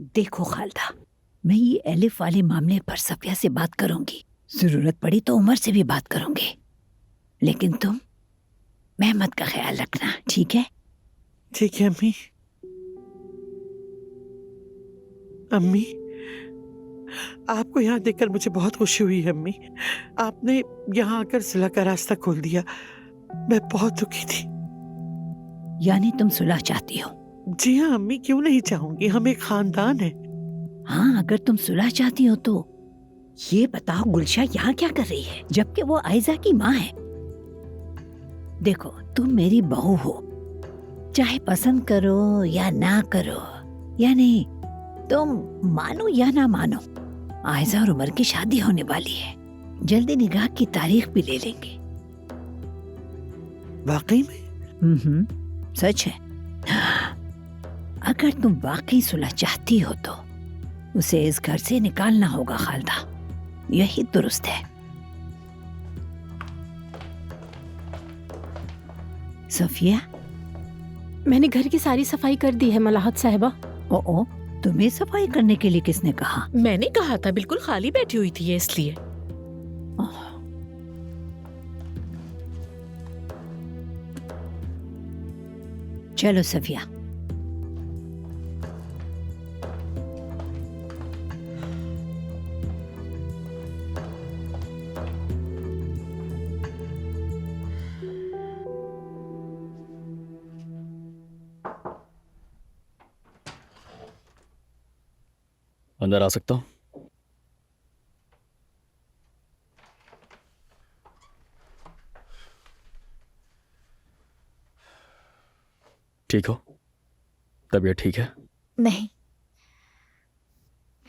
देखो खालदा, मैं ये एलिफ वाले मामले पर सफिया से बात करूंगी, जरूरत पड़ी तो उमर से भी बात करूंगी, लेकिन तुम मेहमत का ख्याल रखना, ठीक है? ठीक है अम्मी। अम्मी, आपको यहाँ देखकर मुझे बहुत खुशी हुई है अम्मी। आपने यहाँ आकर सुलह का रास्ता खोल दिया। मैं बहुत दुखी थी। यानी तुम सुलह चाहती हो? जी हाँ अम्मी, क्यों नहीं चाहूंगी, हम एक खानदान है। हाँ, अगर तुम सुलह चाहती हो तो ये बताओ गुलशा यहाँ क्या कर रही है, जबकि वो आयजा की माँ है? देखो, तुम मेरी बहू हो, चाहे पसंद करो या ना करो, यानी तुम मानो या ना मानो, आयजा और उमर की शादी होने वाली है। जल्दी निकाह की तारीख भी ले लेंगे। वाकई में? सच है। अगर तुम वाकई सुलह चाहती हो तो उसे इस घर से निकालना होगा खालदा, यही दुरुस्त है। सफिया, मैंने घर की सारी सफाई कर दी है मलाहत साहिबा। ओ, तुम्हें सफाई करने के लिए किसने कहा? मैंने कहा था, बिल्कुल खाली बैठी हुई थी ये इसलिए। चलो सफिया। अंदर आ सकता हूँ? ठीक हो? तबीयत ठीक है? नहीं,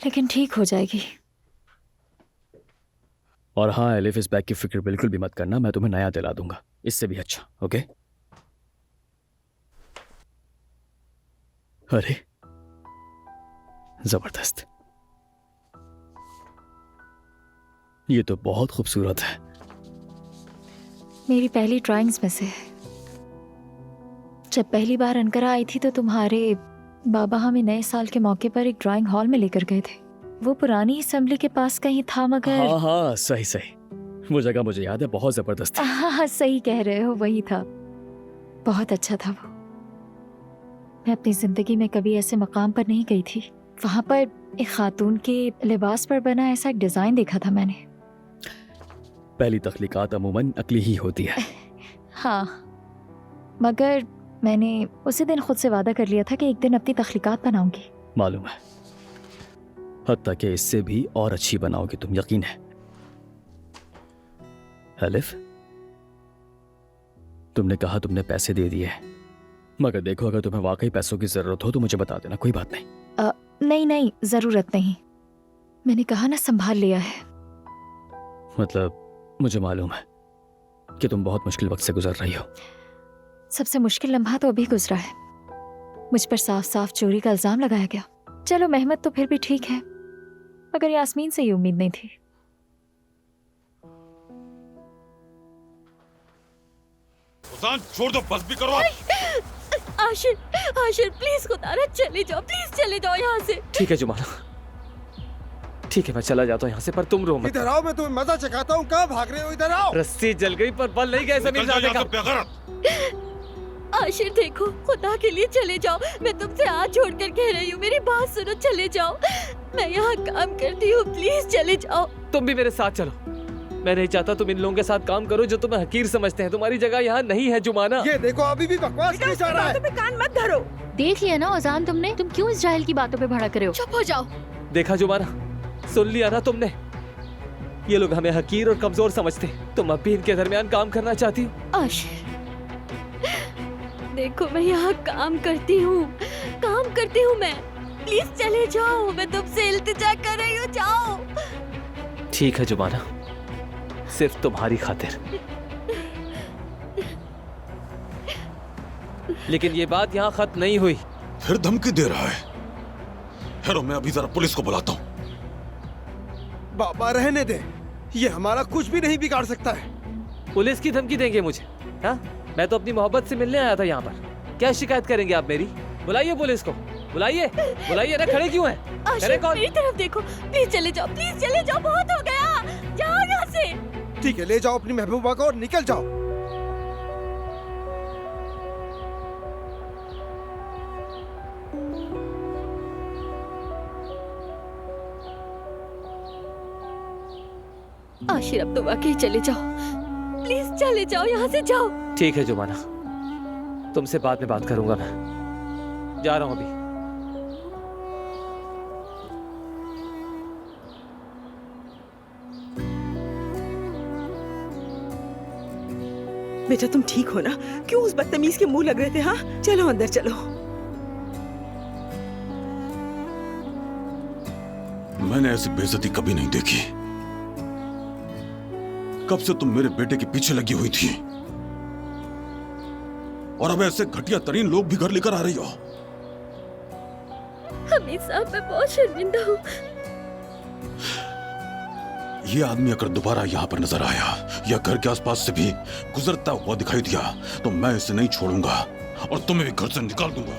लेकिन ठीक हो जाएगी। और हाँ, एलिफ, इस बैग की फिक्र बिल्कुल भी मत करना, मैं तुम्हें नया दिला दूंगा, इससे भी अच्छा। ओके? अरे जबरदस्त, ये तो बहुत खूबसूरत है। मेरी पहली ड्राइंग्स में से है। जब पहली बार अनकरा आई थी तो तुम्हारे बाबा हमें नए साल के मौके पर एक ड्राइंग हॉल में लेकर गए थे। वो पुरानी असेंबली के पास कहीं था, मगर हाँ हाँ, सही सही, वो जगह मुझे याद है, बहुत जबरदस्त थी। हाँ, सही कह रहे हो, वही था। बहुत अच्छा था वो। मैं अपनी जिंदगी में कभी ऐसे मकाम पर नहीं गई थी। वहां पर एक खातून के लिबास पर बना ऐसा एक डिजाइन देखा था मैंने। पहली तख्लीकात अमूमन अकली ही होती है। हाँ, मगर मैंने उसी दिन खुद से वादा कर लिया था कि एक दिन अपनी तख्लीकात बनाऊंगी। मालूम है, हत्ता कि इससे भी और अच्छी बनाओगे तुम, यकीन है। एलिफ, तुमने कहा तुमने पैसे दे दिए, मगर देखो, अगर तुम्हें वाकई पैसों की जरूरत हो तो मुझे बता देना, कोई बात नहीं। नहीं, जरूरत नहीं। मैंने कहा ना, संभाल लिया है। मतलब मुझे मालूम है कि तुम बहुत मुश्किल वक्त से गुजर रही हो। सबसे मुश्किल लम्हा तो अभी गुजरा है। मुझ पर साफ साफ चोरी का इल्जाम लगाया गया। चलो, मेहमत तो फिर भी ठीक है, मगर यास्मीन से ये उम्मीद नहीं थी। छोड़ दो, बस भी करो। आशिर प्लीज खुदारा चले जाओ, प्लीज चले जाओ यहाँ से। ठीक है जुमाना, ठीक है, मैं चला जाता हूँ यहाँ से, पर तुम रो मत। इधर आओ, मैं तुम्हें मजा चखाता हूँ। कहाँ भाग रहे हो? इधर आओ। रस्सी जल गई पर बल नहीं गए जमीन जाने का। आशिर देखो, खुदा के लिए चले जाओ। मैं तुमसे हाथ जोड़कर कह रही हूँ, मेरी बात सुनो, चले जाओ। मैं यहाँ काम करती हूँ, प्लीज चले जाओ। तुम भी मेरे साथ चलो। मैं नहीं चाहता तुम इन लोगों के साथ काम करो जो तुम्हें हकीर समझते हैं। तुम्हारी जगह यहाँ नहीं है जुमाना। ये देखो, अभी भी बकवास क्यों चल रहा है? कान मत धरो। देख लिया ना अजान तुमने, तुम क्यों इस जाहिल की बातों पे भड़क रहे हो? चुप हो जाओ। देखा जुमाना, सुन लिया ना तुमने। ये लोग हमें हकीर और कमजोर समझते हैं। तुम अब भी इनके दरमियान काम करना चाहती हो। आशिर देखो, मैं यहाँ काम करती हूँ मैं। प्लीज चले जाओ, मैं तुमसे इल्तिजा कर रही हूँ, जाओ। ठीक है जुमाना, सिर्फ तुम्हारी खातिर। लेकिन ये बात यहाँ खत्म नहीं हुई। फिर धमकी दे रहा है। हेरो, मैं अभी जरा पुलिस को बुलाता हूँ। बाबा रहने दे, ये हमारा कुछ भी नहीं बिगाड़ सकता है। पुलिस की धमकी देंगे मुझे? हाँ, मैं तो अपनी मोहब्बत से मिलने आया था यहाँ पर। क्या शिकायत करेंगे आप मेरी? बुलाइए पुलिस को। बुलाइए बुलाइए ना, खड़े क्यों हैं? आशिर अरे कौन? मेरी तरफ देखो, प्लीज चले जाओ, प्लीज चले जाओ, बहुत हो गया, जाओ यहाँ से। ठीक है, ले जाओ अपनी महबूबा को और निकल जाओ। आशिर अब तो वाकई चले जाओ, प्लीज चले जाओ, यहाँ से जाओ। ठीक है जुमाना, तुमसे बाद में बात करूंगा, मैं जा रहा हूं अभी। बेटा तुम ठीक हो ना? क्यों उस बदतमीज के मुंह लग रहे थे? हाँ चलो अंदर चलो। मैंने ऐसी बेइज्जती कभी नहीं देखी। कब से तुम मेरे बेटे के पीछे लगी हुई थी और अब ऐसे घटिया तरीन लोग भी घर लेकर आ रही हो। अमीर साहब, मैं बहुत शर्मिंदा हूँ। ये आदमी अगर दोबारा यहाँ पर नजर आया या घर के आसपास से भी गुजरता हुआ दिखाई दिया तो मैं इसे नहीं छोड़ूंगा और तुम्हें भी घर से निकाल दूंगा।